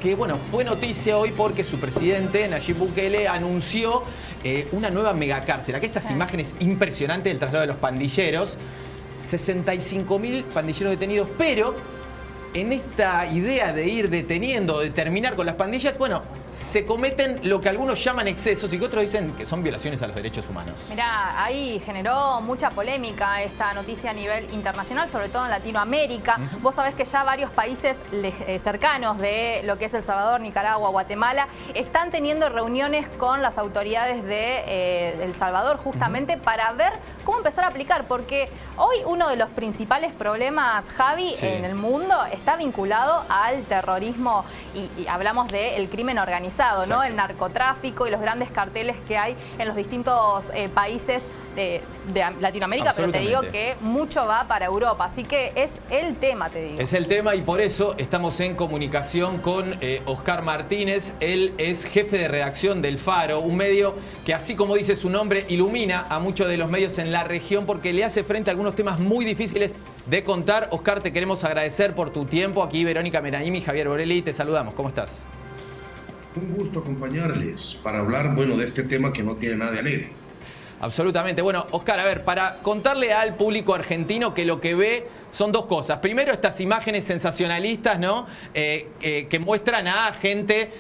que bueno, fue noticia hoy porque su presidente, Nayib Bukele, anunció una nueva megacárcel. Aquí estas imágenes impresionantes del traslado de los pandilleros. 65.000 pandilleros detenidos, pero en esta idea de ir deteniendo, de terminar con las pandillas, bueno, se cometen lo que algunos llaman excesos y que otros dicen que son violaciones a los derechos humanos. Mirá, ahí generó mucha polémica esta noticia a nivel internacional, sobre todo en Latinoamérica. Vos sabés que ya varios países cercanos de lo que es El Salvador, Nicaragua, Guatemala, están teniendo reuniones con las autoridades de El Salvador justamente para ver cómo empezar a aplicar, porque hoy uno de los principales problemas, Javi, en el mundo está vinculado al terrorismo y hablamos del crimen organizado, ¿no? El narcotráfico y los grandes carteles que hay en los distintos países de Latinoamérica, pero te digo que mucho va para Europa, así que es el tema, te digo. Es el tema y por eso estamos en comunicación con Oscar Martínez. Él es jefe de redacción del Faro, un medio que, así como dice su nombre, ilumina a muchos de los medios en la región porque le hace frente a algunos temas muy difíciles de contar. Oscar, te queremos agradecer por tu tiempo. Aquí Verónica Menaim y Javier Borelli, te saludamos. ¿Cómo estás? Un gusto acompañarles para hablar, bueno, de este tema que no tiene nada de alegre. Absolutamente. Bueno, Oscar, a ver, para contarle al público argentino que lo que ve son dos cosas. Primero, estas imágenes sensacionalistas, ¿no? Que muestran a gente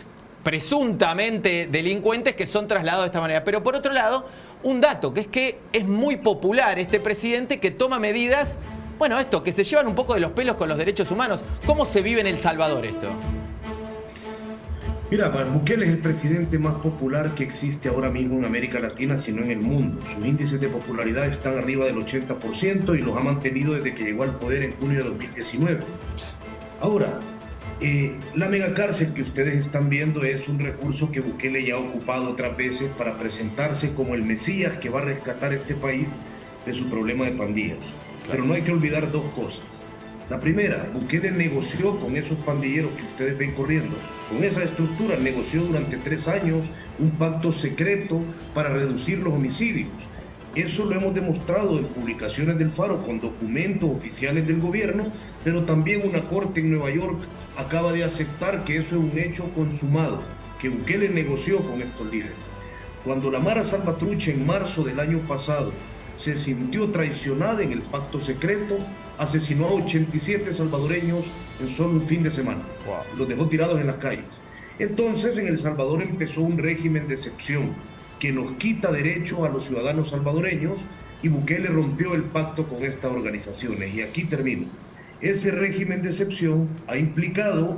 presuntamente delincuentes que son trasladados de esta manera. Pero por otro lado, un dato, que es que es muy popular este presidente que toma medidas, bueno, esto, que se llevan un poco de los pelos con los derechos humanos. ¿Cómo se vive en El Salvador esto? Mira, Bukele es el presidente más popular que existe ahora mismo en América Latina, sino en el mundo. Sus índices de popularidad están arriba del 80% y los ha mantenido desde que llegó al poder en junio de 2019. Ahora, la megacárcel que ustedes están viendo es un recurso que Bukele ya ha ocupado otras veces para presentarse como el Mesías que va a rescatar este país de su problema de pandillas. Pero no hay que olvidar dos cosas. La primera, Bukele negoció con esos pandilleros que ustedes ven corriendo. Con esa estructura negoció durante 3 años un pacto secreto para reducir los homicidios. Eso lo hemos demostrado en publicaciones del Faro con documentos oficiales del gobierno, pero también una corte en Nueva York acaba de aceptar que eso es un hecho consumado, que Bukele negoció con estos líderes. Cuando la Mara Salvatrucha en marzo del año pasado se sintió traicionada en el pacto secreto, asesinó a 87 salvadoreños en solo un fin de semana. Los dejó tirados en las calles. Entonces en El Salvador empezó un régimen de excepción que nos quita derecho a los ciudadanos salvadoreños y Bukele rompió el pacto con estas organizaciones. Y aquí termino. Ese régimen de excepción ha implicado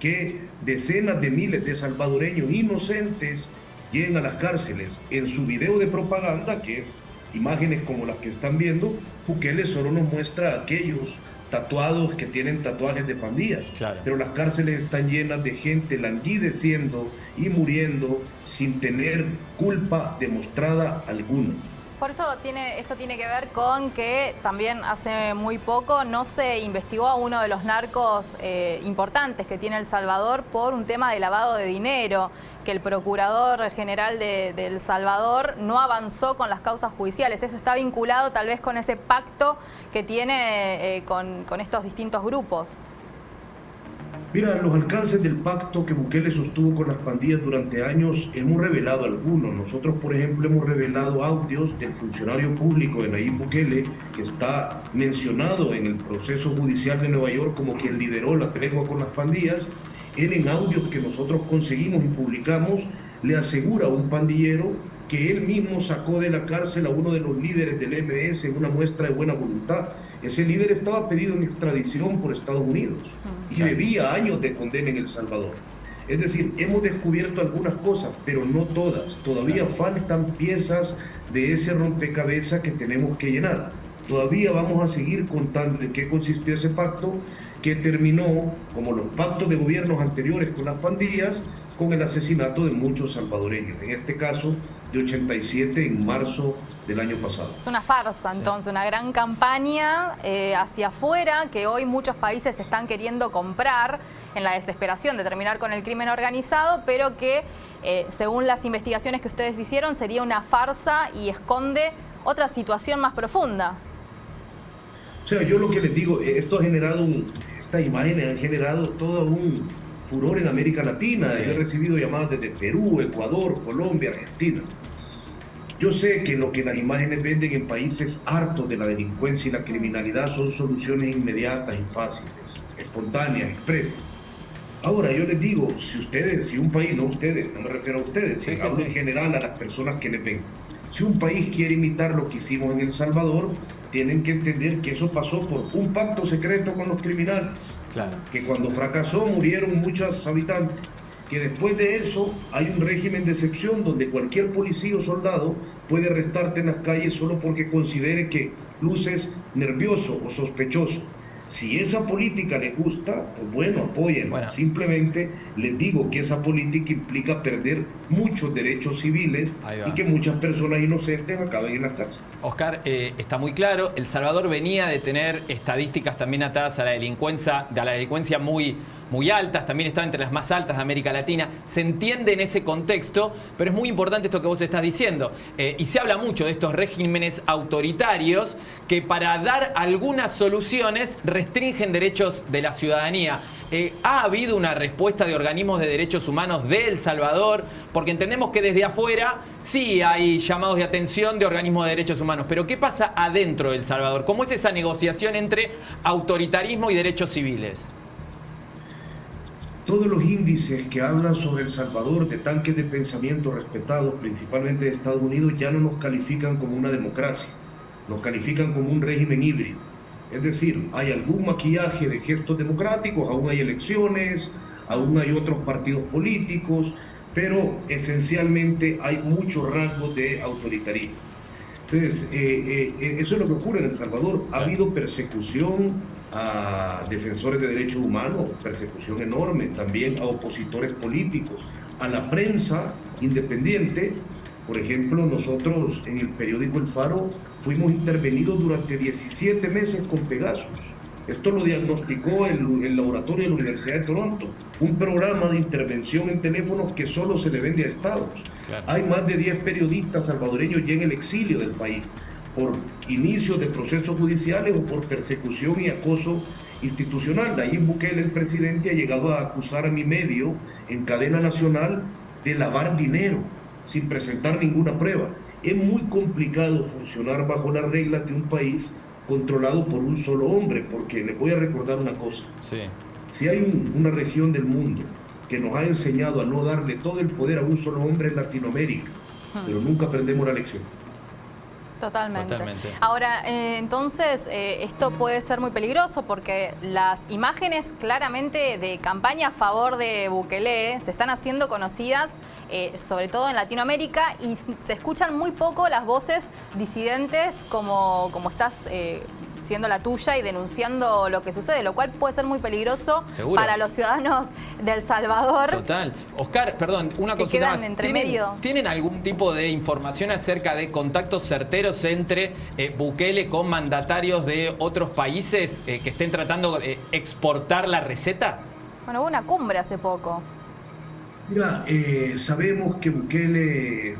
que decenas de miles de salvadoreños inocentes lleguen a las cárceles. En su video de propaganda, que es imágenes como las que están viendo, Bukele solo nos muestra a aquellos tatuados que tienen tatuajes de pandillas. Pero las cárceles están llenas de gente languideciendo y muriendo sin tener culpa demostrada alguna. Por eso esto tiene que ver con que también hace muy poco no se investigó a uno de los narcos importantes que tiene El Salvador por un tema de lavado de dinero, que el procurador general de El Salvador no avanzó con las causas judiciales. Eso está vinculado tal vez con ese pacto que tiene con estos distintos grupos. Mira, los alcances del pacto que Bukele sostuvo con las pandillas durante años hemos revelado algunos. Nosotros, por ejemplo, hemos revelado audios del funcionario público de Nayib Bukele, que está mencionado en el proceso judicial de Nueva York como quien lideró la tregua con las pandillas. Él, en audios que nosotros conseguimos y publicamos, le asegura a un pandillero que él mismo sacó de la cárcel a uno de los líderes del MS en una muestra de buena voluntad. Ese líder estaba pedido en extradición por Estados Unidos y debía años de condena en El Salvador. Es decir, hemos descubierto algunas cosas, pero no todas. Todavía faltan piezas de ese rompecabezas que tenemos que llenar. Todavía vamos a seguir contando en qué consistió ese pacto que terminó, como los pactos de gobiernos anteriores con las pandillas, con el asesinato de muchos salvadoreños, en este caso de 87 en marzo del año pasado. Es una farsa, entonces, una gran campaña hacia afuera que hoy muchos países están queriendo comprar en la desesperación de terminar con el crimen organizado, pero que según las investigaciones que ustedes hicieron sería una farsa y esconde otra situación más profunda. O sea, yo lo que les digo, esto ha generado estas imágenes han generado todo un furor en América Latina. Sí. Yo he recibido llamadas desde Perú, Ecuador, Colombia, Argentina. Yo sé que lo que las imágenes venden en países hartos de la delincuencia y la criminalidad son soluciones inmediatas y fáciles, espontáneas, express. Ahora, yo les digo, si un país, no ustedes, no me refiero a ustedes, Sí, hablo en general a las personas que les ven. Si un país quiere imitar lo que hicimos en El Salvador, tienen que entender que eso pasó por un pacto secreto con los criminales. Claro. Que cuando fracasó murieron muchos habitantes. Que después de eso hay un régimen de excepción donde cualquier policía o soldado puede arrestarte en las calles solo porque considere que luces nervioso o sospechoso. Si esa política les gusta, pues bueno, apóyenla. Bueno. Simplemente les digo que esa política implica perder muchos derechos civiles y que muchas personas inocentes acaben en las cárceles. Oscar, está muy claro, El Salvador venía de tener estadísticas también atadas a la delincuencia muy altas, también estaba entre las más altas de América Latina. Se entiende en ese contexto, pero es muy importante esto que vos estás diciendo. Y se habla mucho de estos regímenes autoritarios que para dar algunas soluciones restringen derechos de la ciudadanía. ¿Ha habido una respuesta de organismos de derechos humanos de El Salvador? Porque entendemos que desde afuera sí hay llamados de atención de organismos de derechos humanos, pero ¿qué pasa adentro de El Salvador? ¿Cómo es esa negociación entre autoritarismo y derechos civiles? Todos los índices que hablan sobre El Salvador de tanques de pensamiento respetados, principalmente de Estados Unidos, ya no nos califican como una democracia, nos califican como un régimen híbrido. Es decir, hay algún maquillaje de gestos democráticos, aún hay elecciones, aún hay otros partidos políticos, pero esencialmente hay muchos rasgos de autoritarismo. Entonces, eso es lo que ocurre en El Salvador. Ha habido persecución a defensores de derechos humanos, persecución enorme, también a opositores políticos, a la prensa independiente. Por ejemplo, nosotros en el periódico El Faro fuimos intervenidos durante 17 meses con Pegasus. Esto lo diagnosticó el laboratorio de la Universidad de Toronto, un programa de intervención en teléfonos que solo se le vende a estados. Claro. Hay más de 10 periodistas salvadoreños ya en el exilio del país por inicios de procesos judiciales o por persecución y acoso institucional. Nayib Bukele, el presidente, ha llegado a acusar a mi medio en cadena nacional de lavar dinero sin presentar ninguna prueba. Es muy complicado funcionar bajo las reglas de un país controlado por un solo hombre, porque les voy a recordar una cosa. Sí. Si hay una región del mundo que nos ha enseñado a no darle todo el poder a un solo hombre en Latinoamérica, pero nunca aprendemos la lección. Totalmente. Ahora, entonces, esto puede ser muy peligroso porque las imágenes claramente de campaña a favor de Bukele se están haciendo conocidas, sobre todo en Latinoamérica, y se escuchan muy poco las voces disidentes como estás siendo la tuya y denunciando lo que sucede, lo cual puede ser muy peligroso. ¿Seguro? Para los ciudadanos de El Salvador. Total. Oscar, perdón, una consulta más. ¿Tienen algún tipo de información acerca de contactos certeros entre Bukele con mandatarios de otros países que estén tratando de exportar la receta? Bueno, hubo una cumbre hace poco. Mira, sabemos que Bukele,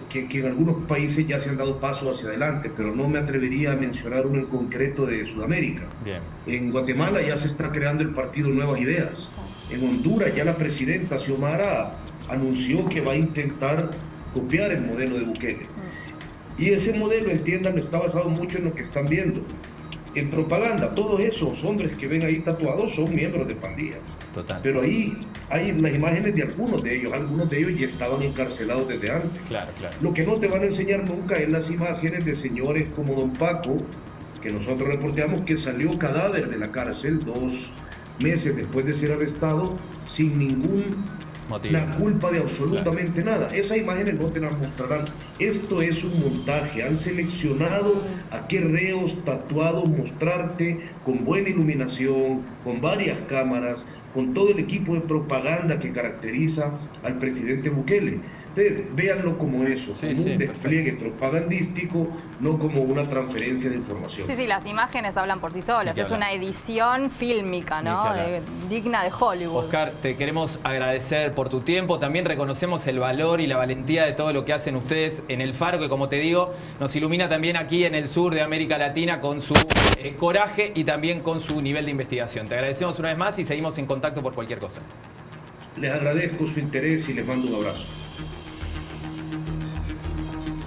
que en algunos países ya se han dado pasos hacia adelante, pero no me atrevería a mencionar uno en concreto de Sudamérica. Bien. En Guatemala ya se está creando el partido Nuevas Ideas. En Honduras ya la presidenta Xiomara anunció que va a intentar copiar el modelo de Bukele. Y ese modelo, entiendan, está basado mucho en lo que están viendo. En propaganda, todos esos hombres que ven ahí tatuados son miembros de pandillas. Total. Pero ahí hay las imágenes de algunos de ellos ya estaban encarcelados desde antes. Claro, claro. Lo que no te van a enseñar nunca es las imágenes de señores como Don Paco, que nosotros reporteamos que salió cadáver de la cárcel 2 meses después de ser arrestado sin la culpa de absolutamente nada. Esas imágenes no te las mostrarán. Esto es un montaje. Han seleccionado a qué reos tatuados mostrarte con buena iluminación, con varias cámaras, con todo el equipo de propaganda que caracteriza al presidente Bukele. Entonces, véanlo como eso, como un despliegue propagandístico, no como una transferencia de información. Sí, las imágenes hablan por sí solas. Es una edición fílmica, ¿no? Digna de Hollywood. Oscar, te queremos agradecer por tu tiempo. También reconocemos el valor y la valentía de todo lo que hacen ustedes en El Faro, que como te digo, nos ilumina también aquí en el sur de América Latina con su coraje y también con su nivel de investigación. Te agradecemos una vez más y seguimos en contacto por cualquier cosa. Les agradezco su interés y les mando un abrazo.